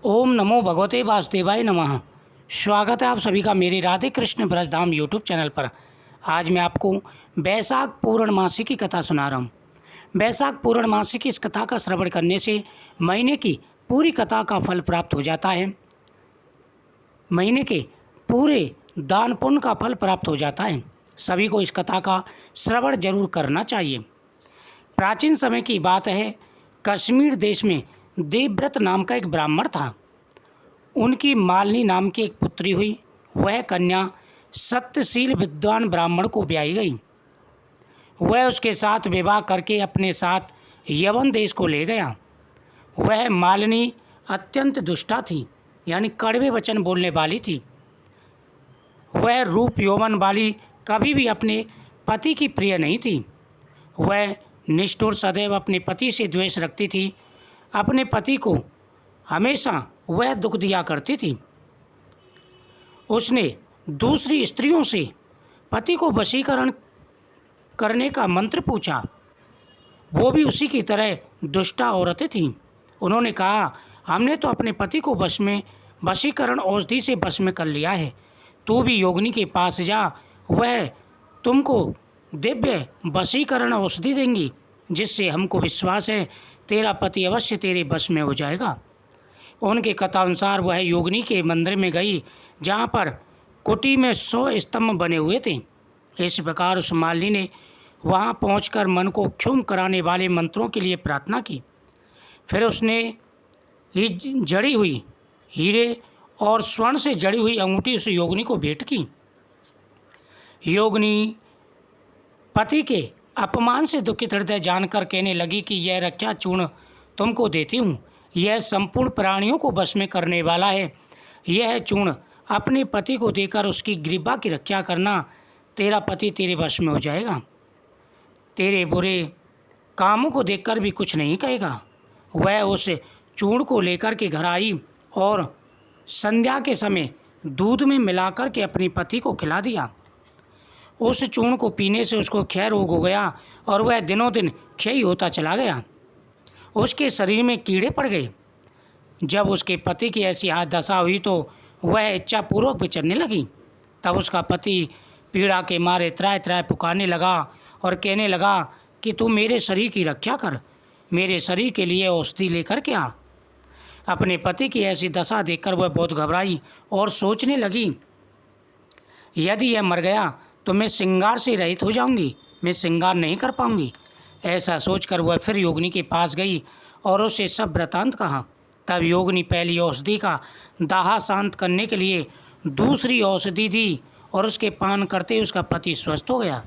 ओम नमो भगवते वासुदेवाय नमः। स्वागत है आप सभी का मेरे राधे कृष्ण ब्रजधाम यूट्यूब चैनल पर। आज मैं आपको बैसाख पूर्णमासी की कथा सुना रहा हूँ। बैसाख पूर्णमासी की इस कथा का श्रवण करने से महीने की पूरी कथा का फल प्राप्त हो जाता है। महीने के पूरे दान पुण्य का फल प्राप्त हो जाता है। सभी को इस कथा का श्रवण जरूर करना चाहिए। प्राचीन समय की बात है, कश्मीर देश में देवव्रत नाम का एक ब्राह्मण था। उनकी मालिनी नाम की एक पुत्री हुई। वह कन्या सत्यशील विद्वान ब्राह्मण को ब्याही गई। वह उसके साथ विवाह करके अपने साथ यवन देश को ले गया। वह मालिनी अत्यंत दुष्टा थी, यानी कड़वे वचन बोलने वाली थी। वह रूप यौवन वाली कभी भी अपने पति की प्रिय नहीं थी। वह निष्ठुर, सदैव अपने पति से द्वेष रखती थी। अपने पति को हमेशा वह दुख दिया करती थी। उसने दूसरी स्त्रियों से पति को वशीकरण करने का मंत्र पूछा। वो भी उसी की तरह दुष्टा औरतें थीं। उन्होंने कहा, हमने तो अपने पति को वशीकरण औषधि से वश में कर लिया है, तू भी योगिनी के पास जा, वह तुमको दिव्य वशीकरण औषधि देंगी, जिससे हमको विश्वास है तेरा पति अवश्य तेरे वश में हो जाएगा। उनके कथानुसार वह योगिनी के मंदिर में गई, जहाँ पर कुटी में 100 स्तंभ बने हुए थे। इस प्रकार उस मालिनी ने वहाँ पहुंचकर मन को क्षुम कराने वाले मंत्रों के लिए प्रार्थना की। फिर उसने जड़ी हुई हीरे और स्वर्ण से जड़ी हुई अंगूठी उस योगिनी को भेंट की। योगिनी पति के अपमान से दुखित हृदय जानकर कहने लगी कि यह रक्षा चूर्ण तुमको देती हूँ। यह संपूर्ण प्राणियों को वश में करने वाला है। यह चूर्ण अपने पति को देकर उसकी ग्रीवा की रक्षा करना, तेरा पति तेरे वश में हो जाएगा। तेरे बुरे कामों को देखकर भी कुछ नहीं कहेगा। वह उस चूर्ण को लेकर के घर आई और संध्या के समय दूध में मिलाकर के अपने पति को खिला दिया। उस चूर्ण को पीने से उसको क्षय रोग हो गया और वह दिनों दिन क्षय होता चला गया। उसके शरीर में कीड़े पड़ गए। जब उसके पति की ऐसी हाथ दशा हुई तो वह इच्छापूर्वक विचरने लगी। तब उसका पति पीड़ा के मारे त्राय त्राय पुकारने लगा और कहने लगा कि तू मेरे शरीर की रक्षा कर, मेरे शरीर के लिए औषधि लेकर के आ। अपने पति की ऐसी दशा देखकर वह बहुत घबराई और सोचने लगी, यदि यह मर गया तो मैं श्रृंगार से रहित हो जाऊंगी, मैं श्रृंगार नहीं कर पाऊंगी। ऐसा सोचकर वह फिर योगिनी के पास गई और उससे सब वृतांत कहा। तब योगिनी पहली औषधि का दाह शांत करने के लिए दूसरी औषधि दी और उसके पान करते ही उसका पति स्वस्थ हो गया।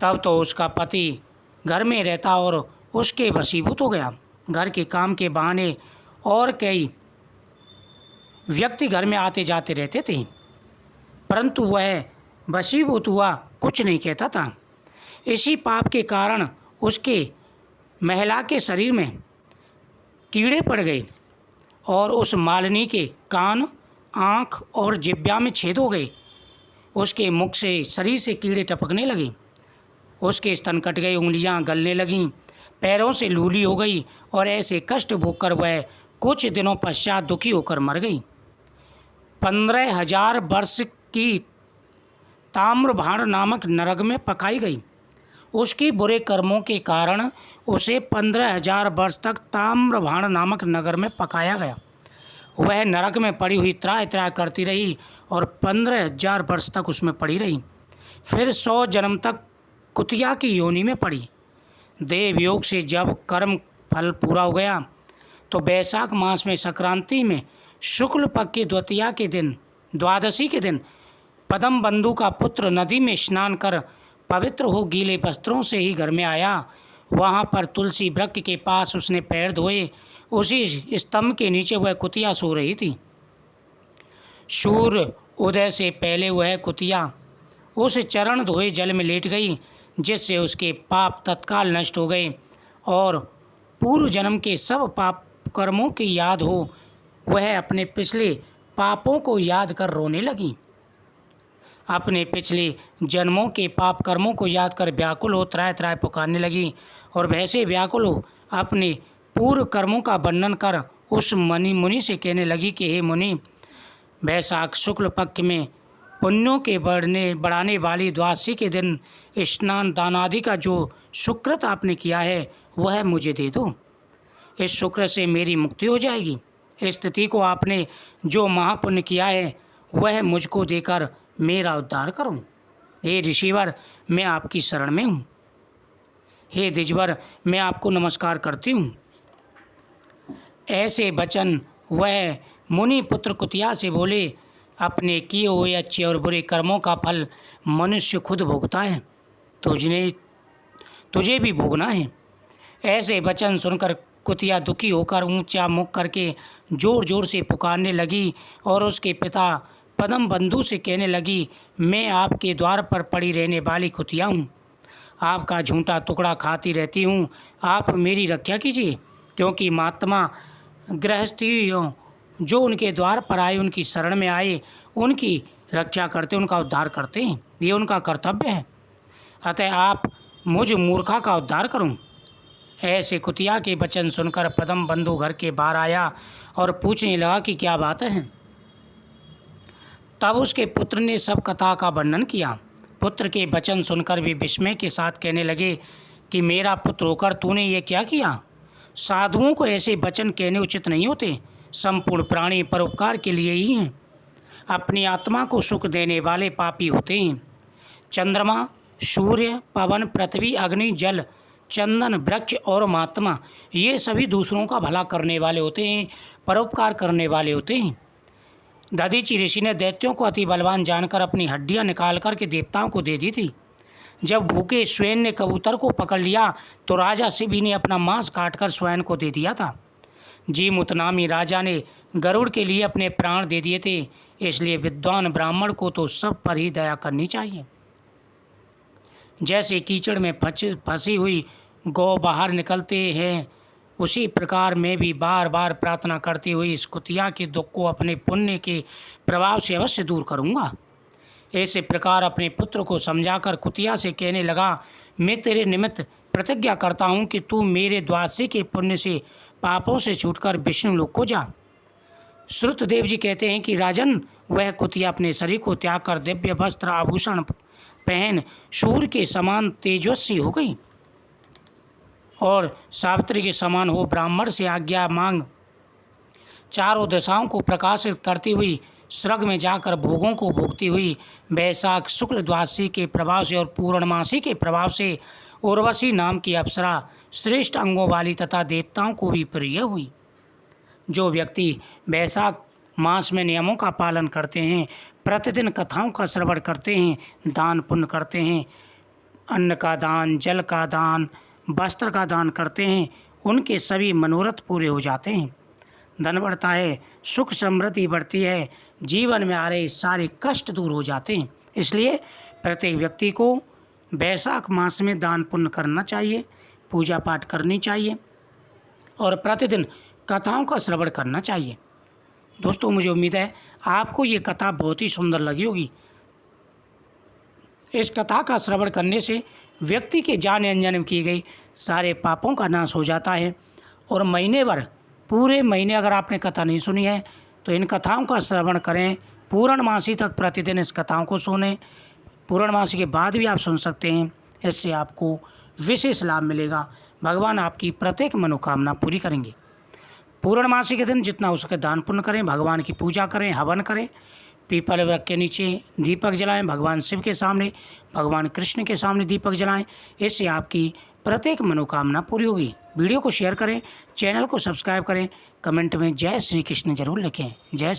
तब तो उसका पति घर में रहता और उसके वशीभूत हो गया। घर के काम के बहाने और कई व्यक्ति घर में आते जाते रहते थे, परंतु वह वशीभूत हुआ कुछ नहीं कहता था। इसी पाप के कारण उसके महिला के शरीर में कीड़े पड़ गए और उस मालिनी के कान, आँख और जिह्वा में छेद हो गए। उसके मुख से, शरीर से कीड़े टपकने लगे। उसके स्तन कट गए, उंगलियां गलने लगीं, पैरों से लूली हो गई और ऐसे कष्ट भोगकर वह कुछ दिनों पश्चात दुखी होकर मर गई। 15,000 वर्ष की ताम्रभाण नामक नरक में पकाई गई। उसके बुरे कर्मों के कारण उसे 15,000 वर्ष तक ताम्रभाण नामक नगर में पकाया गया। वह नरक में पड़ी हुई त्राय त्राय करती रही और 15,000 वर्ष तक उसमें पड़ी रही। फिर 100 जन्म तक कुतिया की योनि में पड़ी। देवयोग से जब कर्म फल पूरा हो गया तो बैसाख मास में संक्रांति में शुक्ल पक्ष की द्वादशी के दिन पद्म बंधु का पुत्र नदी में स्नान कर पवित्र हो गीले वस्त्रों से ही घर में आया। वहाँ पर तुलसी वृक्ष के पास उसने पैर धोए। उसी स्तंभ के नीचे वह कुतिया सो रही थी। सूर्य उदय से पहले वह कुतिया उस चरण धोए जल में लेट गई, जिससे उसके पाप तत्काल नष्ट हो गए और पूर्व जन्म के सब पाप कर्मों की याद हो वह अपने पिछले पापों को याद कर रोने लगी। अपने पिछले जन्मों के पाप कर्मों को याद कर व्याकुल हो त्राय त्राय पुकारने लगी और वैसे व्याकुल हो अपने पूर्व कर्मों का वर्णन कर उस मुनि से कहने लगी कि हे मुनि, वैशाख शुक्ल पक्ष में पुण्यों के बढ़ाने वाली द्वादशी के दिन स्नान दान आदि का जो सुकृत आपने किया है वह मुझे दे दो। इस शुक्र से मेरी मुक्ति हो जाएगी। इस तिथि को आपने जो महापुण्य किया है वह मुझको देकर मेरा उद्धार करो। हे ऋषिवर, मैं आपकी शरण में हूँ। हे द्विजवर, मैं आपको नमस्कार करती हूँ। ऐसे वचन वह मुनि पुत्र कुतिया से बोले, अपने किए हुए अच्छे और बुरे कर्मों का फल मनुष्य खुद भोगता है, तुझे भी भोगना है। ऐसे वचन सुनकर कुतिया दुखी होकर ऊंचा मुख करके जोर जोर से पुकारने लगी और उसके पिता पद्म बंधु से कहने लगी, मैं आपके द्वार पर पड़ी रहने वाली कुतिया हूँ, आपका झूठा टुकड़ा खाती रहती हूँ, आप मेरी रक्षा कीजिए। क्योंकि महात्मा गृहस्थियों जो उनके द्वार पर आए, उनकी शरण में आए, उनकी रक्षा करते, उनका उद्धार करते हैं, ये उनका कर्तव्य है। अतः आप मुझ मूर्खा का उद्धार करूं। ऐसे कुतिया के वचन सुनकर पद्म बंधु घर के बाहर आया और पूछने लगा कि क्या बात है। तब उसके पुत्र ने सब कथा का वर्णन किया। पुत्र के वचन सुनकर वे विस्मय के साथ कहने लगे कि मेरा पुत्र होकर तूने ये क्या किया। साधुओं को ऐसे वचन कहने उचित नहीं होते। संपूर्ण प्राणी परोपकार के लिए ही हैं। अपनी आत्मा को सुख देने वाले पापी होते हैं। चंद्रमा, सूर्य, पवन, पृथ्वी, अग्नि, जल, चंदन, वृक्ष और महात्मा, ये सभी दूसरों का भला करने वाले होते हैं, परोपकार करने वाले होते हैं। दधीचि ऋषि ने दैत्यों को अति बलवान जानकर अपनी हड्डियां निकाल कर के देवताओं को दे दी थी। जब भूखे स्वयं ने कबूतर को पकड़ लिया तो राजा शिवी ने अपना मांस काटकर स्वयं को दे दिया था। जीमूत नामी राजा ने गरुड़ के लिए अपने प्राण दे दिए थे। इसलिए विद्वान ब्राह्मण को तो सब पर ही दया करनी चाहिए। जैसे कीचड़ में फंसी हुई गौ बाहर निकलते हैं, उसी प्रकार मैं भी बार बार प्रार्थना करती हुई इस कुतिया के दुख को अपने पुण्य के प्रभाव से अवश्य दूर करूँगा। ऐसे प्रकार अपने पुत्र को समझाकर कुतिया से कहने लगा, मैं तेरे निमित्त प्रतिज्ञा करता हूँ कि तू मेरे द्वादशी के पुण्य से पापों से छूटकर विष्णु लोक को जा। श्रुतदेव जी कहते हैं कि राजन, वह कुतिया अपने शरीर को त्याग कर दिव्य वस्त्र आभूषण पहन सूर्य के समान तेजस्वी हो गई और सावित्री के समान हो ब्राह्मण से आज्ञा मांग चारों दिशाओं को प्रकाशित करती हुई स्वर्ग में जाकर भोगों को भोगती हुई वैशाख शुक्ल द्वादशी के प्रभाव से और पूर्णमासी के प्रभाव से उर्वशी नाम की अप्सरा श्रेष्ठ अंगों वाली तथा देवताओं को भी प्रिय हुई। जो व्यक्ति वैशाख मास में नियमों का पालन करते हैं, प्रतिदिन कथाओं का श्रवण करते हैं, दान पुण्य करते हैं, अन्न का दान, जल का दान, वस्त्र का दान करते हैं, उनके सभी मनोरथ पूरे हो जाते हैं। धन बढ़ता है, सुख समृद्धि बढ़ती है, जीवन में आ रहे सारे कष्ट दूर हो जाते हैं। इसलिए प्रत्येक व्यक्ति को वैशाख मास में दान पुण्य करना चाहिए, पूजा पाठ करनी चाहिए और प्रतिदिन कथाओं का श्रवण करना चाहिए। दोस्तों, मुझे उम्मीद है आपको ये कथा बहुत ही सुंदर लगी होगी। इस कथा का श्रवण करने से व्यक्ति के जाने अनजाने की गई सारे पापों का नाश हो जाता है और महीने भर, पूरे महीने अगर आपने कथा नहीं सुनी है तो इन कथाओं का श्रवण करें। पूर्णमासी तक प्रतिदिन इस कथाओं को सुनें। पूर्णमासी के बाद भी आप सुन सकते हैं। इससे आपको विशेष लाभ मिलेगा। भगवान आपकी प्रत्येक मनोकामना पूरी करेंगे। पूर्णमासी के दिन जितना हो सके दान पुण्य करें, भगवान की पूजा करें, हवन करें, पीपल वृक्ष के नीचे दीपक जलाएं, भगवान शिव के सामने, भगवान कृष्ण के सामने दीपक जलाएं। इससे आपकी प्रत्येक मनोकामना पूरी होगी। वीडियो को शेयर करें, चैनल को सब्सक्राइब करें, कमेंट में जय श्री कृष्ण जरूर लिखें। जय श्री